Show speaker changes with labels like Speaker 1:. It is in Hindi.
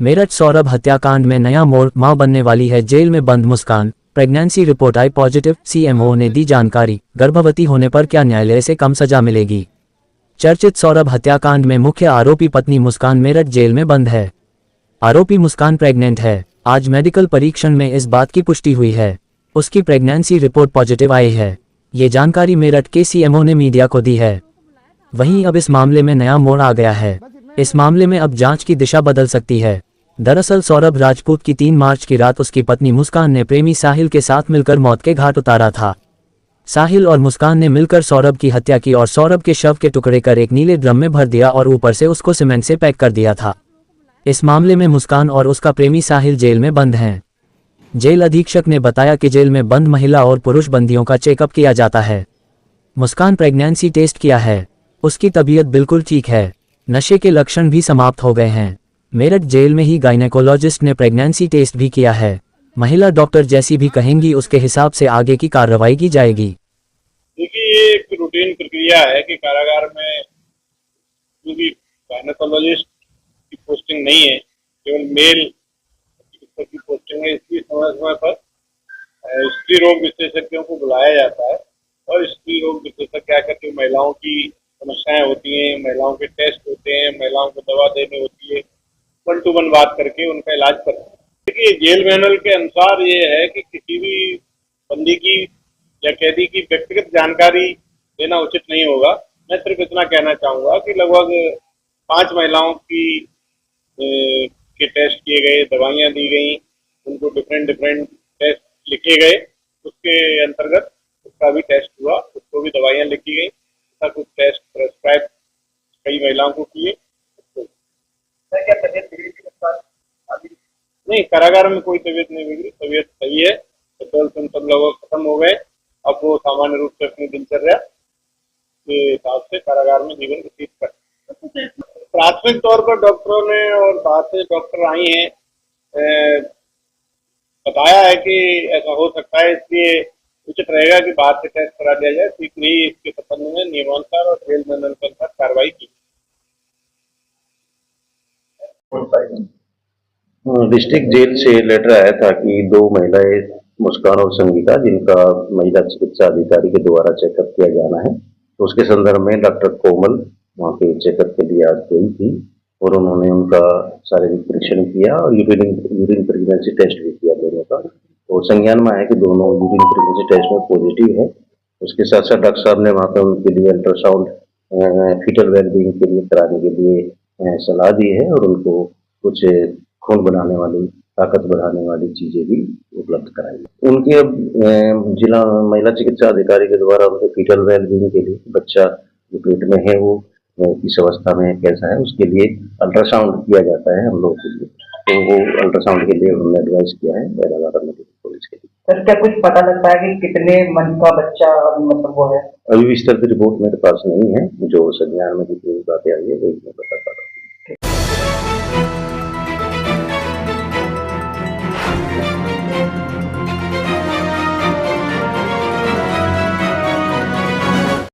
Speaker 1: मेरठ सौरभ हत्याकांड में नया मोड़, मां बनने वाली है जेल में बंद मुस्कान। प्रेगनेंसी रिपोर्ट आई पॉजिटिव, सीएमओ ने दी जानकारी। गर्भवती होने पर क्या न्यायालय से कम सजा मिलेगी? चर्चित सौरभ हत्याकांड में मुख्य आरोपी पत्नी मुस्कान मेरठ जेल में बंद है। आरोपी मुस्कान प्रेग्नेंट है। आज मेडिकल परीक्षण में इस बात की पुष्टि हुई है। उसकी प्रेगनेंसी रिपोर्ट पॉजिटिव आई है। ये जानकारी मेरठ के सीएमओ ने मीडिया को दी है। वहीं अब इस मामले में नया मोड़ आ गया है। इस मामले में अब जांच की दिशा बदल सकती है। दरअसल सौरभ राजपूत की 3 मार्च की रात उसकी पत्नी मुस्कान ने प्रेमी साहिल के साथ मिलकर मौत के घाट उतारा था। साहिल और मुस्कान ने मिलकर सौरभ की हत्या की और सौरभ के शव के टुकड़े कर एक नीले ड्रम में भर दिया और ऊपर से उसको सीमेंट से पैक कर दिया था। इस मामले में मुस्कान और उसका प्रेमी साहिल जेल में बंद हैं। जेल अधीक्षक ने बताया कि जेल में बंद महिला और पुरुष बंदियों का चेकअप किया जाता है। मुस्कान प्रेगनेंसी टेस्ट किया है। उसकी तबीयत बिल्कुल ठीक है। नशे के लक्षण भी समाप्त हो गए हैं। मेरठ जेल में ही गायनेकोलॉजिस्ट ने प्रेगनेंसी टेस्ट भी किया है। महिला डॉक्टर जैसी भी कहेंगी उसके हिसाब से आगे की कार्रवाई की जाएगी।
Speaker 2: देखिए, ये एक रूटीन प्रक्रिया है कि कारागार में क्योंकि गायनेकोलॉजिस्ट की पोस्टिंग नहीं है, केवल मेल चिकित्सक की पोस्टिंग है, इसलिए समय समय पर स्त्री रोग विशेषज्ञों को बुलाया जाता है और स्त्री रोग विशेषज्ञ क्या करते हैं, महिलाओं की समस्याएं होती हैं, महिलाओं के टेस्ट होते हैं, महिलाओं को दवा देनी होती है, 1 to 1 बात करके उनका इलाज करते हैं। देखिए, जेल मैनुअल के अनुसार ये है कि किसी भी बंदी की या कैदी की व्यक्तिगत जानकारी देना उचित नहीं होगा। मैं सिर्फ इतना कहना चाहूंगा कि लगभग 5 महिलाओं के टेस्ट किए गए, दवाइयां दी गई, उनको डिफरेंट टेस्ट लिखे गए, उसके अंतर्गत उसका भी टेस्ट हुआ, उसको भी दवाइयां लिखी गई, ऐसा कुछ टेस्ट प्रेस्क्राइब कई महिलाओं को किए। नहीं, कारागार में कोई तबीयत नहीं बिगड़ी, तबीयत सही है, पेट्रोल सिम्टम लगभग खत्म हो गए। अब वो सामान्य रूप से अपनी दिनचर्या के हिसाब से कारागार में जीवन व्यतीत करते। प्राथमिक तौर पर डॉक्टरों ने और बाहर से डॉक्टर आई हैं बताया है कि ऐसा हो सकता है, इसलिए उचित रहेगा कि बाहर से टेस्ट करा दिया जाए। शीघ्र ही इसके संबंध में नियमानुसार और जेल मैनुअल के अनुसार कार्रवाई की।
Speaker 3: डिस्ट्रिक्ट जेल से लेटर आया था कि 2 महिलाएं मुस्कान और संगीता, जिनका महिला चिकित्सा अधिकारी के द्वारा चेकअप किया जाना है, तो उसके संदर्भ में डॉक्टर कोमल वहाँ पे चेकअप के लिए आज गई थी और उन्होंने उनका शारीरिक परीक्षण किया और यूरिन प्रेगनेंसी टेस्ट भी किया दोनों का। तो संज्ञान में आया कि दोनों यूरिन प्रेगनेंसी टेस्ट में पॉजिटिव है। उसके साथ साथ डॉक्टर साहब ने वहाँ पर उनके लिए अल्ट्रासाउंड फीटल वेलबींग के लिए कराने के लिए सलाह दी है और उनको कुछ खून बनाने वाली, ताकत बढ़ाने वाली चीजें भी उपलब्ध कराई। उनके अब जिला महिला चिकित्सा अधिकारी के द्वारा उनके फीटल वेलबींग के लिए, बच्चा जो पेट में है वो किस अवस्था में कैसा है, उसके लिए अल्ट्रासाउंड किया जाता है हम लोगों के लिए। तो वो अल्ट्रासाउंड के लिए उन्होंने एडवाइस किया है बैरागढ़ मेडिकल कॉलेज के लिए।
Speaker 4: सर, क्या कुछ पता लगता है कि कितने मंथ का बच्चा मतलब वो है?
Speaker 3: अभी इस तरह की रिपोर्ट मेरे पास नहीं है। जो संज्ञान में जितनी बातें आई है वही मैं बताता हूँ।
Speaker 5: Thank you.